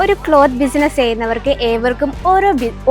ഒരു cloth business ചെയ്യുന്നവർക്ക് ഏവർക്കും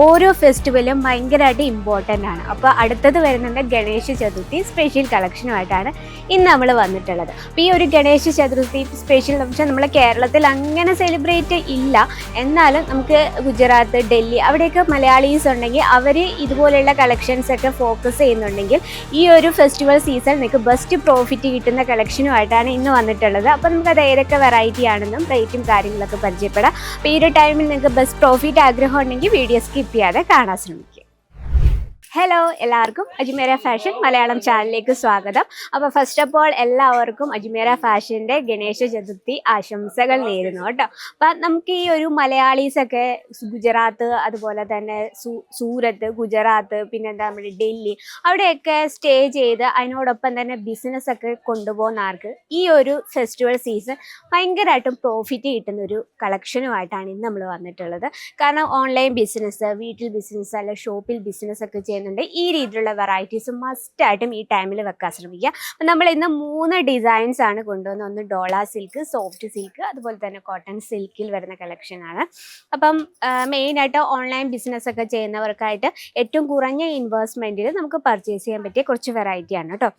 ഓരോ ഫെസ്റ്റിവലും ഭയങ്കരമായിട്ട് ഇമ്പോർട്ടൻ്റ് ആണ്. അപ്പോൾ അടുത്തത് വരുന്നുണ്ട് ഗണേശ ചതുർത്ഥി സ്പെഷ്യൽ കളക്ഷനുമായിട്ടാണ് ഇന്ന് നമ്മൾ വന്നിട്ടുള്ളത്. അപ്പോൾ ഈ ഒരു ഗണേശ ചതുർത്ഥി സ്പെഷ്യൽ എന്ന് വെച്ചാൽ നമ്മളെ കേരളത്തിൽ അങ്ങനെ സെലിബ്രേറ്റ് ഇല്ല, എന്നാലും നമുക്ക് ഗുജറാത്ത്, ഡൽഹി അവിടെയൊക്കെ മലയാളീസ് ഉണ്ടെങ്കിൽ അവർ ഇതുപോലെയുള്ള കളക്ഷൻസ് ഒക്കെ ഫോക്കസ് ചെയ്യുന്നുണ്ടെങ്കിൽ ഈ ഒരു ഫെസ്റ്റിവൽ സീസൺ നിങ്ങൾക്ക് ബെസ്റ്റ് പ്രോഫിറ്റ് കിട്ടുന്ന കളക്ഷനുമായിട്ടാണ് ഇന്ന് വന്നിട്ടുള്ളത്. അപ്പോൾ നമുക്കത് ഏതൊക്കെ വെറൈറ്റി ആണെന്നും റേറ്റും കാര്യങ്ങളൊക്കെ പരിചയപ്പെടാം. അപ്പോൾ ഈ ഒരു ടൈമിൽ നിങ്ങൾക്ക് ബെസ്റ്റ് പ്രോഫിറ്റ് ആഗ്രഹം ഉണ്ടെങ്കിൽ വീഡിയോ സ്കിപ്പ് ചെയ്യാതെ കാണാൻ ശ്രമിക്കുക. ഹലോ, എല്ലാവർക്കും അജ്മീറ ഫാഷൻ മലയാളം ചാനലിലേക്ക് സ്വാഗതം. അപ്പോൾ ഫസ്റ്റ് ഓഫ് ഓൾ എല്ലാവർക്കും അജ്മീറ ഫാഷൻ്റെ ഗണേശ ചതുർത്ഥി ആശംസകൾ നേരുന്നു കേട്ടോ. അപ്പം നമുക്ക് ഈ ഒരു മലയാളീസൊക്കെ ഗുജറാത്ത്, അതുപോലെ തന്നെ സൂറത്ത്, ഗുജറാത്ത്, പിന്നെ എന്താ നമ്മുടെ ഡൽഹി അവിടെയൊക്കെ സ്റ്റേ ചെയ്ത് അതിനോടൊപ്പം തന്നെ ബിസിനസ്സൊക്കെ കൊണ്ടുപോകുന്ന ആൾക്ക് ഈ ഒരു ഫെസ്റ്റിവൽ സീസൺ ഭയങ്കരമായിട്ടും പ്രോഫിറ്റ് കിട്ടുന്ന ഒരു കളക്ഷനുമായിട്ടാണ് ഇന്ന് നമ്മൾ വന്നിട്ടുള്ളത്. കാരണം ഓൺലൈൻ ബിസിനസ്, വീട്ടിൽ ബിസിനസ് അല്ല ഷോപ്പിൽ ബിസിനസ് ഒക്കെ ചെയ്യുന്നുണ്ട്. ഈ രീതിയിലുള്ള വെറൈറ്റീസ് മസ്റ്റായിട്ടും ഈ ടൈമിൽ വെക്കാൻ ശ്രമിക്കുക. അപ്പം നമ്മൾ ഇന്ന് 3 ഡിസൈൻസ് ആണ് കൊണ്ടുവന്നത്. ഒന്ന് ഡോള സിൽക്ക്, സോഫ്റ്റ് സിൽക്ക്, അതുപോലെ തന്നെ കോട്ടൺ സിൽക്കിൽ വരുന്ന കളക്ഷനാണ്. അപ്പം മെയിനായിട്ട് ഓൺലൈൻ ബിസിനസ് ഒക്കെ ചെയ്യുന്നവർക്കായിട്ട് ഏറ്റവും കുറഞ്ഞ ഇൻവെസ്റ്റ്മെൻറ്റിൽ നമുക്ക് പർച്ചേസ് ചെയ്യാൻ പറ്റിയ കുറച്ച് വെറൈറ്റിയാണ് കേട്ടോ.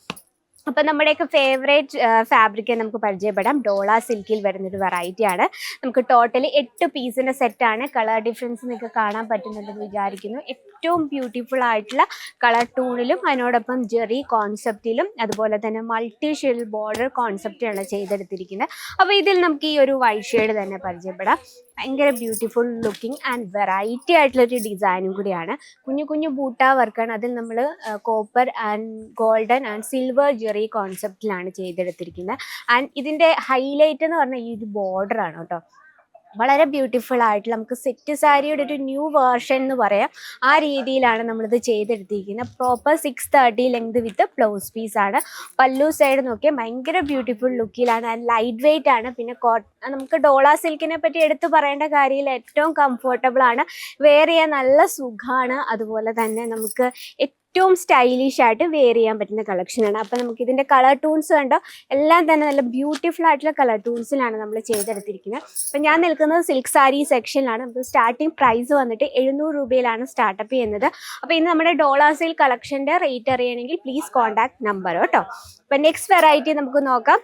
അപ്പം നമ്മുടെയൊക്കെ ഫേവറേറ്റ് ഫാബ്രിക് നമുക്ക് പരിചയപ്പെടാം. ഡോള സിൽക്കിൽ വരുന്നൊരു വെറൈറ്റിയാണ്. നമുക്ക് ടോട്ടലി 8 പീസിൻ്റെ സെറ്റാണ്. കളർ ഡിഫറൻസ് നിങ്ങൾക്ക് കാണാൻ പറ്റുന്നുണ്ടെന്ന് വിചാരിക്കുന്നു. ഏറ്റവും ബ്യൂട്ടിഫുൾ ആയിട്ടുള്ള കളർ ടൂണിലും അതിനോടൊപ്പം ജെറി കോൺസെപ്റ്റിലും അതുപോലെ തന്നെ മൾട്ടി ഷെൽ ബോർഡർ കോൺസെപ്റ്റിലാണ് ചെയ്തെടുത്തിരിക്കുന്നത്. അപ്പോൾ ഇതിൽ നമുക്ക് ഈ ഒരു വൈറ്റ് ഷെയ്ഡ് തന്നെ പരിചയപ്പെടാം. ഭയങ്കര ബ്യൂട്ടിഫുൾ ലുക്കിംഗ് ആൻഡ് വെറൈറ്റി ആയിട്ടുള്ളൊരു ഡിസൈനും കൂടിയാണ്. കുഞ്ഞു കുഞ്ഞു ബൂട്ട വർക്കാണ്. അതിൽ നമ്മൾ copper and golden and silver ജെറി കോൺസെപ്റ്റിലാണ് ചെയ്തെടുത്തിരിക്കുന്നത്. ആൻഡ് ഇതിൻ്റെ ഹൈലൈറ്റ് എന്ന് പറഞ്ഞാൽ ഈ ഒരു ബോർഡറാണ് കേട്ടോ. വളരെ ബ്യൂട്ടിഫുൾ ആയിട്ടുള്ള നമുക്ക് സെറ്റ് സാരിയുടെ ഒരു ന്യൂ വേർഷൻ എന്ന് പറയാം. ആ രീതിയിലാണ് നമ്മളിത് ചെയ്തെടുത്തിരിക്കുന്നത്. പ്രോപ്പർ 630 ലെങ്ത് വിത്ത് ബ്ലൗസ് പീസാണ്. പല്ലു സൈഡ് നോക്കിയാൽ ഭയങ്കര ബ്യൂട്ടിഫുൾ ലുക്കിലാണ്. ആൻഡ് ലൈറ്റ് വെയ്റ്റ് ആണ്. പിന്നെ നമുക്ക് ഡോള സിൽക്കിനെ പറ്റി എടുത്തു പറയേണ്ട കാര്യമില്ല. ഏറ്റവും കംഫർട്ടബിൾ ആണ്, വെയർ ചെയ്യാൻ നല്ല സുഖമാണ്. അതുപോലെ തന്നെ നമുക്ക് ഏറ്റവും സ്റ്റൈലിഷ് ആയിട്ട് വെയർ ചെയ്യാൻ പറ്റുന്ന കളക്ഷനാണ്. അപ്പോൾ നമുക്ക് ഇതിൻ്റെ കളർ ടൂൺസ് കണ്ടോ, എല്ലാം തന്നെ നല്ല ബ്യൂട്ടിഫുൾ ആയിട്ടുള്ള കളർ ടൂൺസിലാണ് നമ്മൾ ചെയ്തെടുത്തിരിക്കുന്നത്. അപ്പം ഞാൻ നിൽക്കുന്നത് സിൽക്ക് സാരി സെക്ഷനിലാണ്. നമുക്ക് സ്റ്റാർട്ടിങ് പ്രൈസ് വന്നിട്ട് 700 രൂപയിലാണ് സ്റ്റാർട്ടപ്പ് ചെയ്യുന്നത്. അപ്പോൾ ഇന്ന് നമ്മുടെ ഡോള സിൽക്ക് കളക്ഷൻ്റെ റേറ്റ് അറിയണമെങ്കിൽ പ്ലീസ് കോൺടാക്ട് നമ്പർ കേട്ടോ. അപ്പം നെക്സ്റ്റ് വെറൈറ്റി നമുക്ക് നോക്കാം.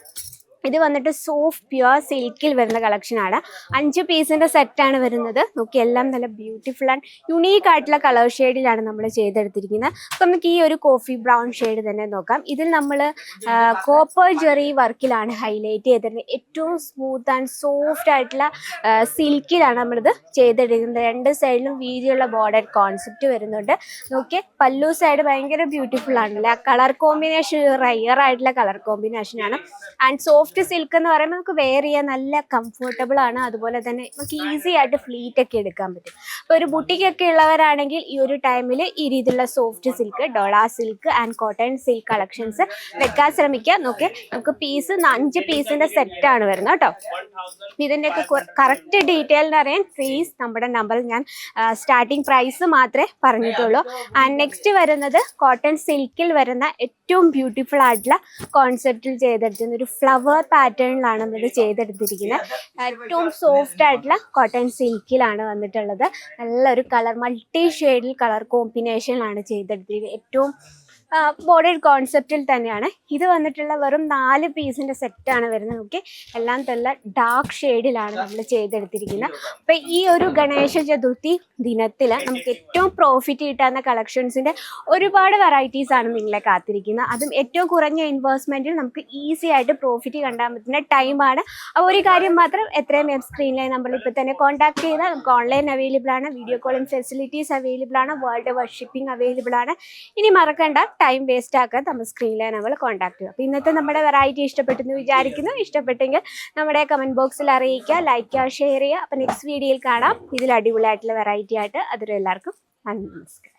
ഇത് വന്നിട്ട് സോഫ്റ്റ് പ്യുവർ സിൽക്കിൽ വരുന്ന കളക്ഷനാണ്. 5 പീസിൻ്റെ സെറ്റാണ് വരുന്നത്. നോക്കി എല്ലാം നല്ല ബ്യൂട്ടിഫുൾ ആൻഡ് യുണീക്ക് ആയിട്ടുള്ള കളർ ഷെയ്ഡിലാണ് നമ്മൾ ചെയ്തെടുത്തിരിക്കുന്നത്. അപ്പം നമുക്ക് ഈ ഒരു കോഫി ബ്രൗൺ ഷെയ്ഡ് തന്നെ നോക്കാം. ഇതിൽ നമ്മൾ കോപ്പർ ജെറി വർക്കിലാണ് ഹൈലൈറ്റ് ചെയ്തിരുന്നത്. ഏറ്റവും സ്മൂത്ത് ആൻഡ് സോഫ്റ്റ് ആയിട്ടുള്ള സിൽക്കിലാണ് നമ്മളിത് ചെയ്തെടുക്കുന്നത്. 2 സൈഡിലും വീതിയുള്ള ബോർഡർ കോൺസെപ്റ്റ് വരുന്നുണ്ട്. നോക്കിയേ, പല്ലു സൈഡ് ഭയങ്കര ബ്യൂട്ടിഫുൾ ആണല്ലേ. ആ കളർ കോമ്പിനേഷൻ റയർ ആയിട്ടുള്ള കളർ കോമ്പിനേഷനാണ്. ആൻഡ് സോഫ്റ്റ് സിൽക്ക് എന്ന് പറയുമ്പോൾ നമുക്ക് വെയർ ചെയ്യാൻ നല്ല കംഫർട്ടബിൾ ആണ്. അതുപോലെ തന്നെ നമുക്ക് ഈസി ആയിട്ട് ഫ്ലീറ്റ് ഒക്കെ എടുക്കാൻ പറ്റും. അപ്പോൾ ഒരു ബുട്ടിക്കൊക്കെ ഉള്ളവരാണെങ്കിൽ ഈ ഒരു ടൈമിൽ ഈ രീതിയിലുള്ള soft silk, ഡോള silk and cotton silk collections വെക്കാൻ ശ്രമിക്കുക. നോക്കി നമുക്ക് 5 പീസിൻ്റെ സെറ്റാണ് വരുന്നത് കേട്ടോ. ഇതിൻ്റെയൊക്കെ കറക്റ്റ് ഡീറ്റെയിൽഡ് അറിയാൻ പ്ലീസ് നമ്മുടെ നമ്പറിൽ ഞാൻ സ്റ്റാർട്ടിങ് പ്രൈസ് മാത്രമേ പറഞ്ഞിട്ടുള്ളൂ. ആൻഡ് നെക്സ്റ്റ് വരുന്നത് കോട്ടൺ സിൽക്കിൽ വരുന്ന ഏറ്റവും ബ്യൂട്ടിഫുൾ ആയിട്ടുള്ള കോൺസെപ്റ്റിൽ ചെയ്തെടുക്കുന്ന ഒരു ഫ്ലവർ പാറ്റേണിലാണ് നമ്മൾ ചെയ്തെടുത്തിരിക്കുന്നത്. ഏറ്റവും സോഫ്റ്റ് ആയിട്ടുള്ള കോട്ടൺ സിൽക്കിലാണ് വന്നിട്ടുള്ളത്. നല്ലൊരു കളർ മൾട്ടി ഷെയ്ഡിൽ കളർ കോമ്പിനേഷനിലാണ് ചെയ്തെടുത്തിരിക്കുന്നത്. ഏറ്റവും ബോർഡർ കോൺസെപ്റ്റിൽ തന്നെയാണ് ഇത് വന്നിട്ടുള്ള. വെറും 4 പീസിൻ്റെ സെറ്റാണ് വരുന്നത്. നോക്കി എല്ലാം നല്ല ഡാർക്ക് ഷെയ്ഡിലാണ് നമ്മൾ ചെയ്തെടുത്തിരിക്കുന്നത്. അപ്പം ഈ ഒരു ഗണേശ ചതുർത്ഥി ദിനത്തിൽ നമുക്ക് ഏറ്റവും പ്രോഫിറ്റ് കിട്ടാവുന്ന കളക്ഷൻസിൻ്റെ ഒരുപാട് വെറൈറ്റീസാണ് നിങ്ങളെ കാത്തിരിക്കുന്നത്. അതും ഏറ്റവും കുറഞ്ഞ ഇൻവെസ്റ്റ്മെൻറ്റിൽ നമുക്ക് ഈസി ആയിട്ട് പ്രോഫിറ്റ് കണ്ടാൻ പറ്റുന്ന ടൈമാണ്. അപ്പോൾ ഒരു കാര്യം മാത്രം, എത്രയും സ്ക്രീനിലെ നമ്പറിൽ ഇപ്പോൾ തന്നെ കോൺടാക്ട് ചെയ്താൽ നമുക്ക് ഓൺലൈൻ അവൈലബിൾ ആണ്, വീഡിയോ കോളിംഗ് ഫെസിലിറ്റീസ് അവൈലബിൾ ആണ്, വേൾഡ് വൈഡ് ഷിപ്പിംഗ് അവൈലബിൾ ആണ്. ഇനി മറക്കണ്ട, ടൈം വേസ്റ്റ് ആക്കാൻ നമ്മൾ സ്ക്രീനിലെ നമ്മൾ കോൺടാക്ട് ചെയ്യുക. അപ്പോൾ ഇന്നത്തെ നമ്മുടെ വെറൈറ്റി ഇഷ്ടപ്പെട്ടെന്ന് വിചാരിക്കുന്നു. ഇഷ്ടപ്പെട്ടെങ്കിൽ നമ്മുടെ കമൻറ്റ് ബോക്സിൽ അറിയിക്കുക, ലൈക്ക് ചെയ്യുക, ഷെയർ ചെയ്യുക. അപ്പോൾ നെക്സ്റ്റ് വീഡിയോയിൽ കാണാം ഇതിൽ അടിപൊളിയായിട്ടുള്ള വെറൈറ്റി ആയിട്ട്. അതൊരു എല്ലാവർക്കും നന്ദി, നമസ്കാരം.